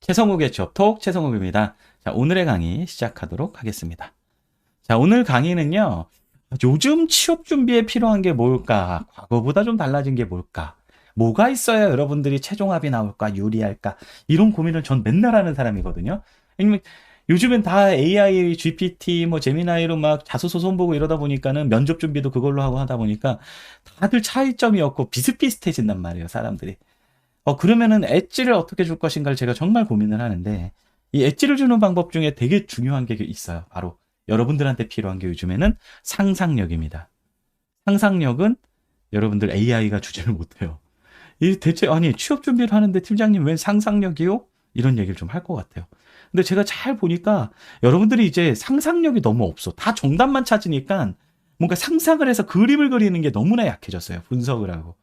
최성욱의 취업톡 최성욱입니다. 자, 오늘의 강의 시작하도록 하겠습니다. 자, 오늘 강의는요. 요즘 취업 준비에 필요한 게 뭘까? 과거보다 좀 달라진 게 뭘까? 뭐가 있어야 여러분들이 최종 합이 나올까? 유리할까? 이런 고민을 전 맨날 하는 사람이거든요. 왜냐면 요즘엔 다 AI, GPT, 뭐 제미나이로 막 자소서 손보고 이러다 보니까는 면접 준비도 그걸로 하고 하다 보니까 다들 차이점이 없고 비슷비슷해진단 말이에요, 사람들이. 그러면은 엣지를 어떻게 줄 것인가를 제가 정말 고민을 하는데, 이 엣지를 주는 방법 중에 되게 중요한 게 있어요. 바로 여러분들한테 필요한 게 요즘에는 상상력입니다. 상상력은 여러분들 AI가 주지를 못해요. 이 대체, 아니, 취업 준비를 하는데 팀장님 웬 상상력이요? 이런 얘기를 좀 할 것 같아요. 근데 제가 잘 보니까 여러분들이 이제 상상력이 너무 없어. 다 정답만 찾으니까 뭔가 상상을 해서 그림을 그리는 게 너무나 약해졌어요. 분석을 하고.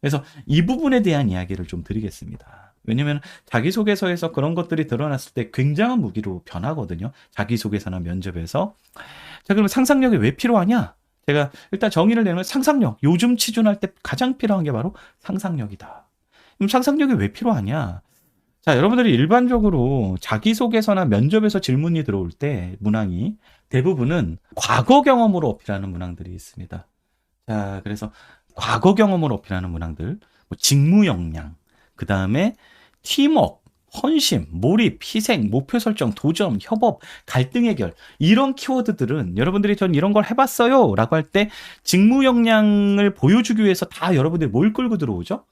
그래서 이 부분에 대한 이야기를 좀 드리겠습니다. 왜냐면 자기소개서에서 그런 것들이 드러났을 때 굉장한 무기로 변하거든요. 자기소개서나 면접에서. 자, 그러면 상상력이 왜 필요하냐? 제가 일단 정의를 내면 상상력. 요즘 취준할 때 가장 필요한 게 바로 상상력이다. 그럼 상상력이 왜 필요하냐? 자, 여러분들이 일반적으로 자기소개서나 면접에서 질문이 들어올 때 문항이 대부분은 과거 경험으로 어필하는 문항들이 있습니다. 자, 그래서 과거 경험을 어필하는 문항들, 뭐 직무 역량, 그 다음에 팀워크, 헌심, 몰입, 희생, 목표 설정, 도전, 협업, 갈등 해결 이런 키워드들은 여러분들이 전 이런 걸 해봤어요 라고 할 때 직무 역량을 보여주기 위해서 다 여러분들이 뭘 끌고 들어오죠?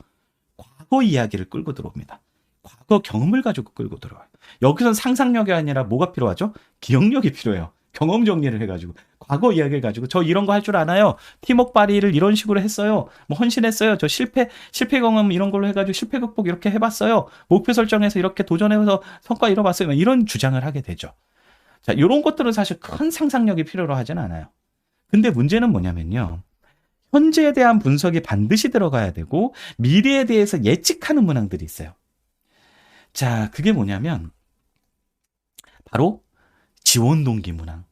과거 이야기를 끌고 들어옵니다. 과거 경험을 가지고 끌고 들어와요. 여기선 상상력이 아니라 뭐가 필요하죠? 기억력이 필요해요. 경험 정리를 해가지고 과거 이야기를 가지고 저 이런 거 할 줄 아나요? 팀워크 발휘를 이런 식으로 했어요. 뭐 헌신했어요. 저 실패 경험 이런 걸로 해가지고 실패 극복 이렇게 해봤어요. 목표 설정해서 이렇게 도전해서 성과 이뤄봤어요. 이런 주장을 하게 되죠. 자, 이런 것들은 사실 큰 상상력이 필요로 하진 않아요. 근데 문제는 뭐냐면요. 현재에 대한 분석이 반드시 들어가야 되고 미래에 대해서 예측하는 문항들이 있어요. 자, 그게 뭐냐면 바로 지원 동기 문항,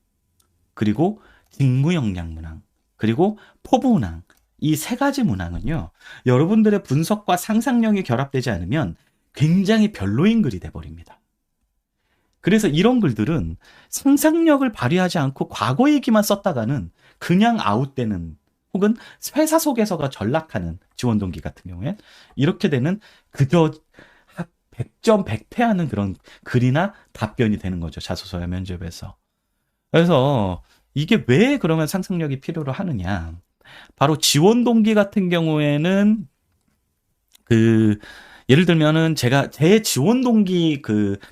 그리고 직무 역량 문항, 그리고 포부 문항. 이 세 가지 문항은요. 여러분들의 분석과 상상력이 결합되지 않으면 굉장히 별로인 글이 돼버립니다. 그래서 이런 글들은 상상력을 발휘하지 않고 과거 얘기만 썼다가는 그냥 아웃되는 혹은 회사 속에서가 전락하는 지원 동기 같은 경우에 이렇게 되는 그저 100점 100패하는 그런 글이나 답변이 되는 거죠. 자소서야 면접에서. 그래서 이게 왜 그러면 상상력이 필요로 하느냐. 바로 지원 동기 같은 경우에는 예를 들면은 제가 제 지원 동기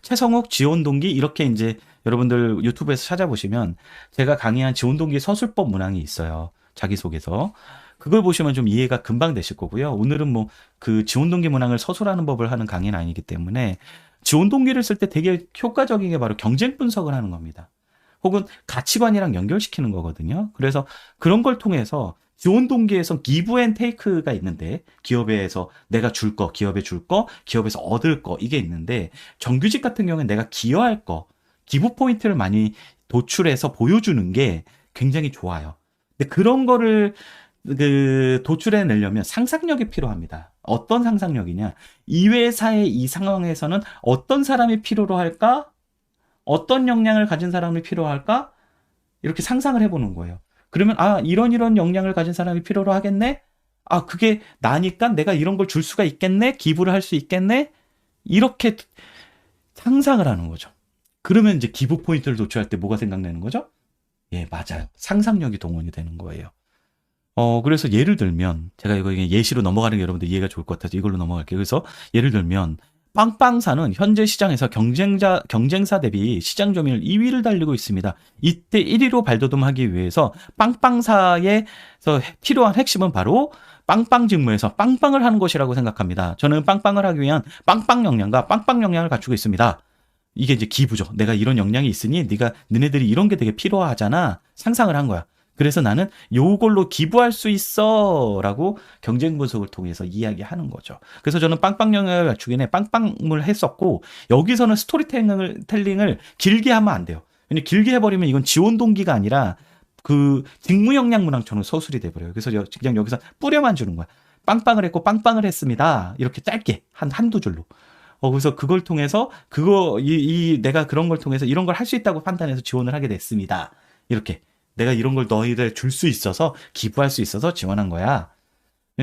최성욱 지원 동기 이렇게 이제 여러분들 유튜브에서 찾아보시면 제가 강의한 지원 동기 서술법 문항이 있어요. 자기소개서. 그걸 보시면 좀 이해가 금방 되실 거고요. 오늘은 뭐 지원 동기 문항을 서술하는 법을 하는 강의는 아니기 때문에 지원 동기를 쓸 때 되게 효과적인 게 바로 경쟁 분석을 하는 겁니다. 혹은 가치관이랑 연결시키는 거거든요. 그래서 그런 걸 통해서 지원 동기에서 기브 앤 테이크가 있는데 기업에서 내가 줄 거, 기업에 줄 거, 기업에서 얻을 거 이게 있는데 정규직 같은 경우는 내가 기여할 거, 기부 포인트를 많이 도출해서 보여주는 게 굉장히 좋아요. 근데 그런 거를 도출해내려면 상상력이 필요합니다. 어떤 상상력이냐? 이 회사의 이 상황에서는 어떤 사람이 필요로 할까? 어떤 역량을 가진 사람이 필요할까? 이렇게 상상을 해보는 거예요. 그러면 이런 역량을 가진 사람이 필요로 하겠네? 그게 나니까 내가 이런 걸 줄 수가 있겠네? 기부를 할 수 있겠네? 이렇게 상상을 하는 거죠. 그러면 이제 기부 포인트를 도출할 때 뭐가 생각나는 거죠? 예, 맞아요. 상상력이 동원이 되는 거예요. 그래서 예를 들면, 제가 이거 예시로 넘어가는 게 여러분들 이해가 좋을 것 같아서 이걸로 넘어갈게요. 그래서 예를 들면, 빵빵사는 현재 시장에서 경쟁사 대비 시장 점유율 2위를 달리고 있습니다. 이때 1위로 발돋움하기 위해서 빵빵사에서 필요한 핵심은 바로 빵빵 직무에서 빵빵을 하는 것이라고 생각합니다. 저는 빵빵을 하기 위한 빵빵 역량과 빵빵 역량을 갖추고 있습니다. 이게 이제 기부죠. 내가 이런 역량이 있으니 너네들이 이런 게 되게 필요하잖아. 상상을 한 거야. 그래서 나는 요걸로 기부할 수 있어 라고 경쟁 분석을 통해서 이야기하는 거죠. 그래서 저는 빵빵 영역을 갖추기 전에 빵빵을 했었고 여기서는 스토리텔링을 길게 하면 안 돼요. 왜냐면 길게 해버리면 이건 지원 동기가 아니라 직무 역량 문항처럼 서술이 돼버려요. 그래서 그냥 여기서 뿌려만 주는 거야. 빵빵을 했고 빵빵을 했습니다. 이렇게 짧게 한두 줄로. 거기서 그걸 통해서 내가 그런 걸 통해서 이런 걸 할 수 있다고 판단해서 지원을 하게 됐습니다. 이렇게 내가 이런 걸 너희들 줄 수 있어서 기부할 수 있어서 지원한 거야.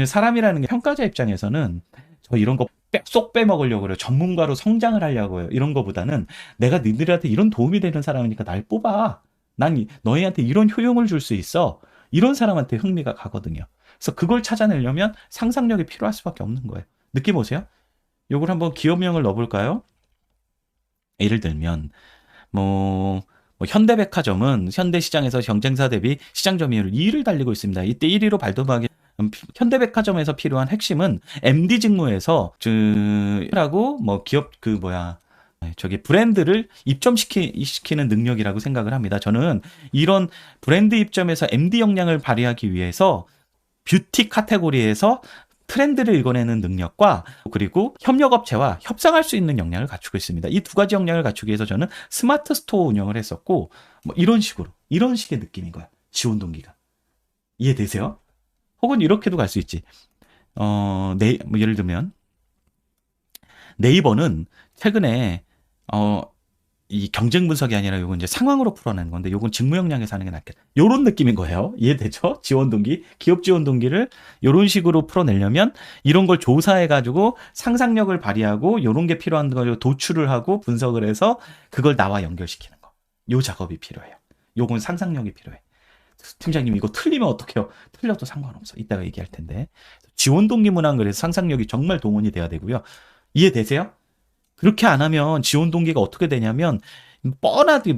사람이라는 게 평가자 입장에서는 저 이런 거 쏙 빼먹으려고 그래요. 전문가로 성장을 하려고 해요. 이런 거보다는 내가 니들한테 이런 도움이 되는 사람이니까 날 뽑아. 난 너희한테 이런 효용을 줄 수 있어. 이런 사람한테 흥미가 가거든요. 그래서 그걸 찾아내려면 상상력이 필요할 수밖에 없는 거예요. 느낌 오세요? 요걸 한번 기업명을 넣어볼까요? 예를 들면 뭐 현대백화점은 현대시장에서 경쟁사 대비 시장 점유율 2위를 달리고 있습니다. 이때 1위로 발돋움하기 현대백화점에서 필요한 핵심은 MD 직무에서 라고 기업 저기 브랜드를 입점시키는 능력이라고 생각을 합니다. 저는 이런 브랜드 입점에서 MD 역량을 발휘하기 위해서 뷰티 카테고리에서 트렌드를 읽어내는 능력과 그리고 협력업체와 협상할 수 있는 역량을 갖추고 있습니다. 이 두 가지 역량을 갖추기 위해서 저는 스마트 스토어 운영을 했었고 이런 식의 느낌인 거야. 지원 동기가. 이해되세요? 혹은 이렇게도 갈 수 있지. 예를 들면 네이버는 최근에 이 경쟁 분석이 아니라 요건 이제 상황으로 풀어내는 건데 요건 직무 역량에서 하는 게 낫겠다. 요런 느낌인 거예요. 이해되죠? 지원 동기, 기업 지원 동기를 요런 식으로 풀어내려면 이런 걸 조사해 가지고 상상력을 발휘하고 요런 게 필요한 걸 도출을 하고 분석을 해서 그걸 나와 연결시키는 거. 요 작업이 필요해요. 요건 상상력이 필요해. 팀장님 이거 틀리면 어떡해요? 틀려도 상관없어. 이따가 얘기할 텐데. 지원 동기 문항 그래서 상상력이 정말 동원이 돼야 되고요. 이해되세요? 그렇게 안 하면 지원 동기가 어떻게 되냐면 뻔하게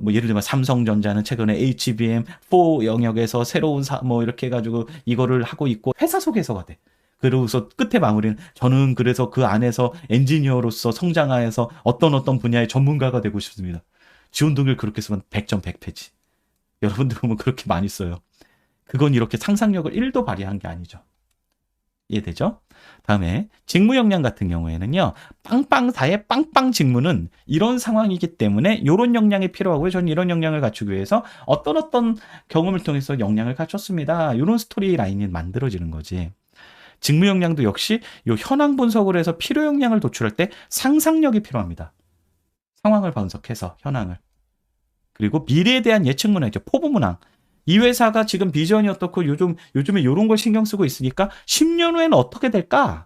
예를 들면 삼성전자는 최근에 HBM4 영역에서 새로운 이렇게 해가지고 이거를 하고 있고 회사 소개서가 돼. 그러고서 끝에 마무리는 저는 그래서 그 안에서 엔지니어로서 성장하여서 어떤 분야의 전문가가 되고 싶습니다. 지원 동기를 그렇게 쓰면 100점 100패지. 여러분들 보면 그렇게 많이 써요. 그건 이렇게 상상력을 1도 발휘한 게 아니죠. 이해되죠? 다음에 직무 역량 같은 경우에는요. 빵빵사의 빵빵 직무는 이런 상황이기 때문에 이런 역량이 필요하고요. 저는 이런 역량을 갖추기 위해서 어떤 경험을 통해서 역량을 갖췄습니다. 이런 스토리 라인이 만들어지는 거지. 직무 역량도 역시 이 현황 분석을 해서 필요 역량을 도출할 때 상상력이 필요합니다. 상황을 분석해서 현황을. 그리고 미래에 대한 예측 문항이죠. 포부 문항. 이 회사가 지금 비전이 어떻고 요즘에 이런 걸 신경 쓰고 있으니까 10년 후에는 어떻게 될까?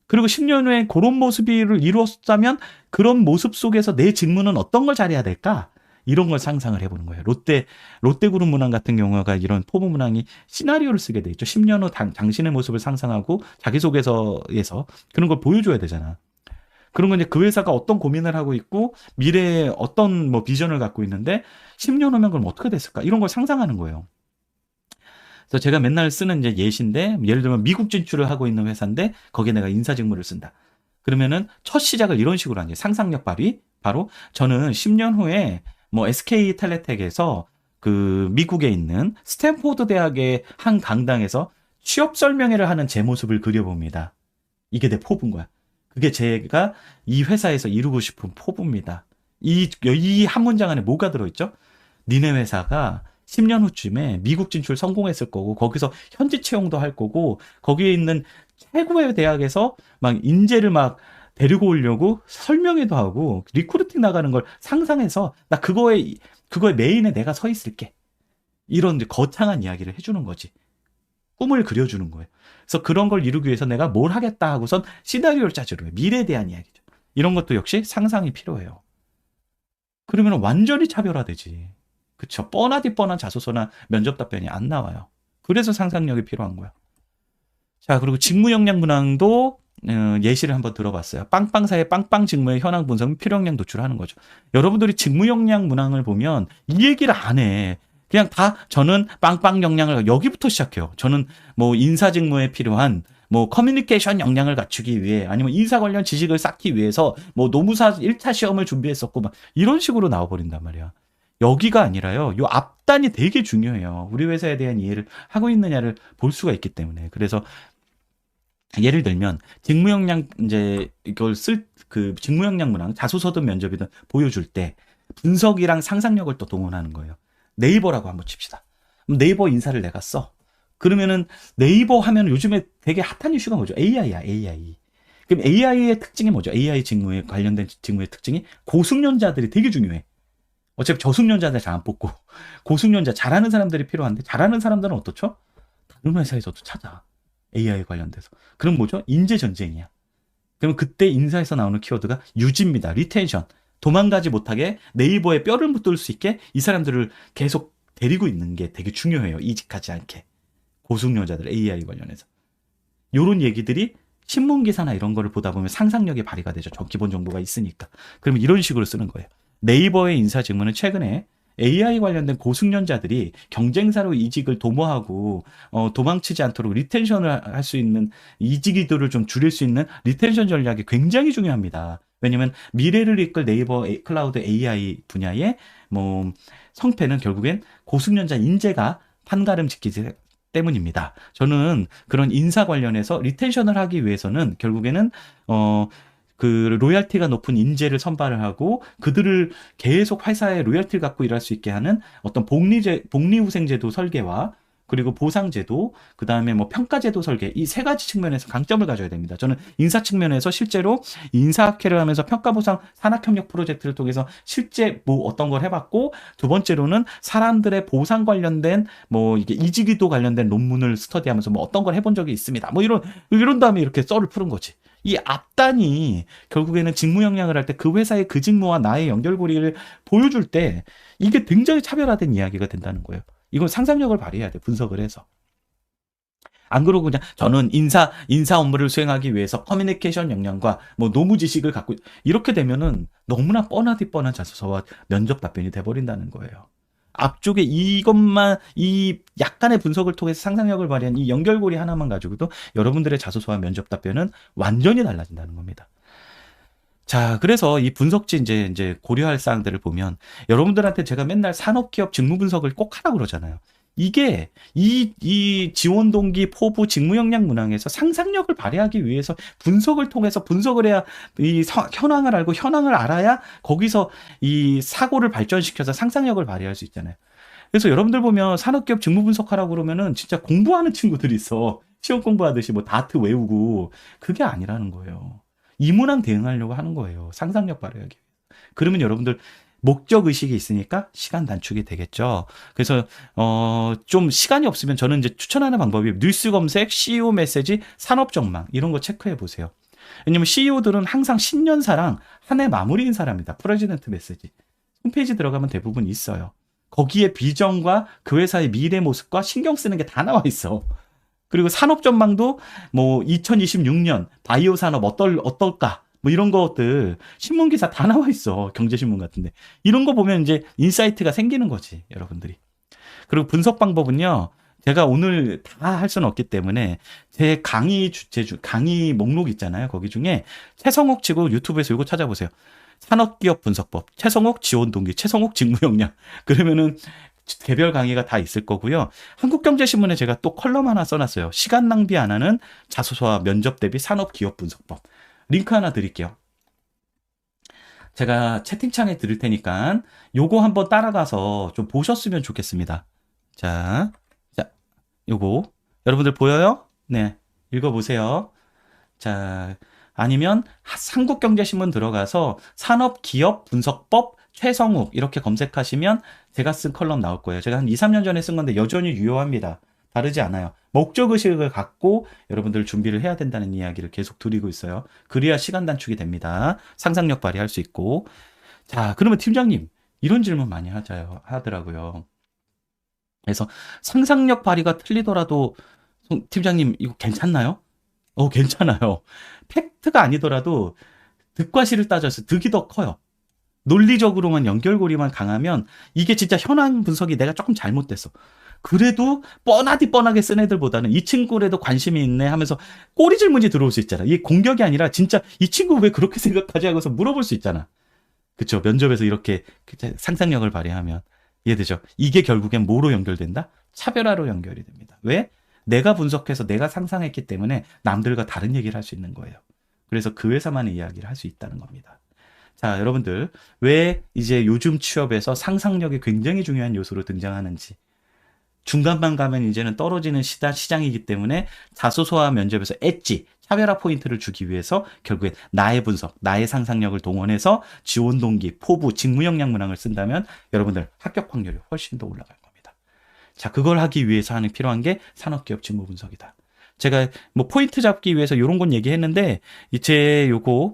그리고 10년 후에 그런 모습을 이루었다면 그런 모습 속에서 내 직무는 어떤 걸 잘해야 될까? 이런 걸 상상을 해보는 거예요. 롯데그룹 문항 같은 경우가 이런 포부 문항이 시나리오를 쓰게 돼 있죠. 10년 후 당신의 모습을 상상하고 자기소개서에서 그런 걸 보여줘야 되잖아. 그런 건 이제 그 회사가 어떤 고민을 하고 있고 미래에 어떤 비전을 갖고 있는데 10년 후면 그럼 어떻게 됐을까? 이런 걸 상상하는 거예요. 그래서 제가 맨날 쓰는 이제 예시인데 예를 들면 미국 진출을 하고 있는 회사인데 거기에 내가 인사 직무를 쓴다. 그러면은 첫 시작을 이런 식으로 하는 게 상상력 발휘. 바로 저는 10년 후에 SK텔레텍에서 그 미국에 있는 스탠포드 대학의 한 강당에서 취업 설명회를 하는 제 모습을 그려봅니다. 이게 내 포부인 거야. 그게 제가 이 회사에서 이루고 싶은 포부입니다. 이 한 문장 안에 뭐가 들어있죠? 니네 회사가 10년 후쯤에 미국 진출 성공했을 거고 거기서 현지 채용도 할 거고 거기에 있는 최고의 대학에서 막 인재를 막 데리고 오려고 설명회도 하고 리크루팅 나가는 걸 상상해서 나 그거에 메인에 내가 서 있을게. 이런 거창한 이야기를 해주는 거지. 꿈을 그려주는 거예요. 그래서 그런 걸 이루기 위해서 내가 뭘 하겠다 하고선 시나리오를 짜주는 거예요. 미래에 대한 이야기죠. 이런 것도 역시 상상이 필요해요. 그러면 완전히 차별화되지. 그쵸? 뻔한 자소서나 면접 답변이 안 나와요. 그래서 상상력이 필요한 거야. 자, 그리고 직무 역량 문항도 예시를 한번 들어봤어요. 빵빵사의 빵빵 직무의 현황 분석, 필요 역량 도출하는 거죠. 여러분들이 직무 역량 문항을 보면 이 얘기를 안 해. 그냥 다 저는 빵빵 역량을 여기부터 시작해요. 저는 인사 직무에 필요한 커뮤니케이션 역량을 갖추기 위해 아니면 인사 관련 지식을 쌓기 위해서 노무사 1차 시험을 준비했었고 막 이런 식으로 나와버린단 말이야. 여기가 아니라요. 요 앞단이 되게 중요해요. 우리 회사에 대한 이해를 하고 있느냐를 볼 수가 있기 때문에. 그래서 예를 들면 직무 역량 이걸 그 직무 역량 문항 자소서든 면접이든 보여줄 때 분석이랑 상상력을 또 동원하는 거예요. 네이버라고 한번 칩시다. 네이버 인사를 내가 써. 그러면은 네이버 하면 요즘에 되게 핫한 이슈가 뭐죠? AI야, AI. 그럼 AI의 특징이 뭐죠? AI 직무에 관련된 직무의 특징이 고숙련자들이 되게 중요해. 어차피 저숙련자들 잘 안 뽑고 고숙련자 잘하는 사람들이 필요한데 잘하는 사람들은 어떻죠? 다른 회사에서도 찾아. AI 관련돼서. 그럼 뭐죠? 인재 전쟁이야. 그럼 그때 인사에서 나오는 키워드가 유지입니다. 리텐션. 도망가지 못하게 네이버에 뼈를 묻을 수 있게 이 사람들을 계속 데리고 있는 게 되게 중요해요. 이직하지 않게. 고숙련자들 AI 관련해서. 요런 얘기들이 신문 기사나 이런 거를 보다 보면 상상력이 발휘가 되죠. 저 기본 정보가 있으니까. 그러면 이런 식으로 쓰는 거예요. 네이버의 인사 직무는 최근에 AI 관련된 고숙련자들이 경쟁사로 이직을 도모하고 도망치지 않도록 리텐션을 할 수 있는 이직이도를 좀 줄일 수 있는 리텐션 전략이 굉장히 중요합니다. 왜냐면 미래를 이끌 네이버 클라우드 AI 분야의 뭐 성패는 결국엔 고숙련자 인재가 판가름 짓기 때문입니다. 저는 그런 인사 관련해서 리텐션을 하기 위해서는 결국에는 그 로열티가 높은 인재를 선발을 하고 그들을 계속 회사에 로열티를 갖고 일할 수 있게 하는 어떤 복리후생제도 설계와 그리고 보상제도, 그 다음에 뭐 평가제도 설계, 이 세 가지 측면에서 강점을 가져야 됩니다. 저는 인사 측면에서 실제로 인사학회를 하면서 평가보상 산학협력 프로젝트를 통해서 실제 뭐 어떤 걸 해봤고, 두 번째로는 사람들의 보상 관련된 뭐 이게 이직이도 관련된 논문을 스터디하면서 뭐 어떤 걸 해본 적이 있습니다. 뭐 이런 다음에 이렇게 썰을 푸는 거지. 이 앞단이 결국에는 직무 역량을 할 때 그 회사의 그 직무와 나의 연결고리를 보여줄 때 이게 굉장히 차별화된 이야기가 된다는 거예요. 이건 상상력을 발휘해야 돼, 분석을 해서. 안 그러고 그냥 저는 인사 업무를 수행하기 위해서 커뮤니케이션 역량과 뭐 노무 지식을 갖고 이렇게 되면은 너무나 뻔하디 뻔한 자소서와 면접 답변이 돼버린다는 거예요. 앞쪽에 이것만 이 약간의 분석을 통해서 상상력을 발휘한 이 연결고리 하나만 가지고도 여러분들의 자소서와 면접 답변은 완전히 달라진다는 겁니다. 자, 그래서 이 분석지 이제 고려할 사항들을 보면 여러분들한테 제가 맨날 산업기업 직무 분석을 꼭 하라고 그러잖아요. 이게 이 지원 동기 포부 직무 역량 문항에서 상상력을 발휘하기 위해서 분석을 통해서 분석을 해야 이 현황을 알고 현황을 알아야 거기서 이 사고를 발전시켜서 상상력을 발휘할 수 있잖아요. 그래서 여러분들 보면 산업기업 직무 분석하라고 그러면은 진짜 공부하는 친구들이 있어. 시험 공부하듯이 뭐 다트 외우고 그게 아니라는 거예요. 이 문항 대응하려고 하는 거예요. 상상력 발휘하기. 그러면 여러분들 목적 의식이 있으니까 시간 단축이 되겠죠. 그래서 좀 시간이 없으면 저는 이제 추천하는 방법이 뉴스 검색, CEO 메시지, 산업 전망 이런 거 체크해 보세요. 왜냐면 CEO들은 항상 신년사랑 한 해 마무리인 사람이다. 프레지던트 메시지. 홈페이지 들어가면 대부분 있어요. 거기에 비전과 그 회사의 미래 모습과 신경 쓰는 게 다 나와 있어. 그리고 산업 전망도 뭐 2026년 바이오 산업 어떨까? 뭐 이런 것들 신문 기사 다 나와 있어. 경제신문 같은데. 이런 거 보면 이제 인사이트가 생기는 거지, 여러분들이. 그리고 분석 방법은요. 제가 오늘 다 할 수는 없기 때문에 제 강의 목록 있잖아요. 거기 중에 최성욱 치고 유튜브에서 이거 찾아보세요. 산업기업 분석법, 최성욱 지원 동기, 최성욱 직무 역량. 그러면은 개별 강의가 다 있을 거고요. 한국경제신문에 제가 또 컬럼 하나 써놨어요. 시간 낭비 안 하는 자소서와 면접 대비 산업기업 분석법. 링크 하나 드릴게요. 제가 채팅창에 드릴 테니까 요거 한번 따라가서 좀 보셨으면 좋겠습니다. 자, 요거 여러분들 보여요? 네, 읽어보세요. 자, 아니면 한국경제신문 들어가서 산업기업 분석법 최성욱 이렇게 검색하시면 제가 쓴 컬럼 나올 거예요. 제가 한 2, 3년 전에 쓴 건데 여전히 유효합니다. 다르지 않아요. 목적의식을 갖고 여러분들 준비를 해야 된다는 이야기를 계속 드리고 있어요. 그래야 시간 단축이 됩니다. 상상력 발휘할 수 있고. 자, 그러면 팀장님, 이런 질문 많이 하더라고요. 그래서 상상력 발휘가 틀리더라도 팀장님 이거 괜찮나요? 괜찮아요. 팩트가 아니더라도 득과 실을 따져서 득이 더 커요. 논리적으로만 연결고리만 강하면 이게 진짜 현황 분석이 내가 조금 잘못됐어. 그래도 뻔하디 뻔하게 쓴 애들보다는 이 친구라도 관심이 있네 하면서 꼬리 질문이 들어올 수 있잖아. 이게 공격이 아니라 진짜 이 친구 왜 그렇게 생각하지 하고서 물어볼 수 있잖아. 그쵸? 면접에서 이렇게 상상력을 발휘하면 이해되죠? 이게 결국엔 뭐로 연결된다? 차별화로 연결이 됩니다. 왜? 내가 분석해서 내가 상상했기 때문에 남들과 다른 얘기를 할 수 있는 거예요. 그래서 그 회사만의 이야기를 할 수 있다는 겁니다. 자, 여러분들 왜 이제 요즘 취업에서 상상력이 굉장히 중요한 요소로 등장하는지 중간만 가면 이제는 떨어지는 시장이기 때문에 자소서와 면접에서 엣지, 차별화 포인트를 주기 위해서 결국에 나의 분석, 나의 상상력을 동원해서 지원 동기, 포부, 직무 역량 문항을 쓴다면 여러분들 합격 확률이 훨씬 더 올라갈 겁니다. 자, 그걸 하기 위해서 필요한 게 산업기업 직무 분석이다. 제가 뭐 포인트 잡기 위해서 이런 건 얘기했는데 이제 요거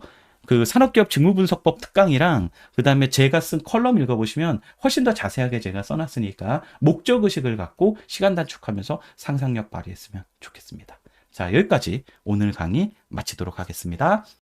그 산업기업 직무분석법 특강이랑 그다음에 제가 쓴 컬럼 읽어보시면 훨씬 더 자세하게 제가 써놨으니까 목적의식을 갖고 시간 단축하면서 상상력 발휘했으면 좋겠습니다. 자, 여기까지 오늘 강의 마치도록 하겠습니다.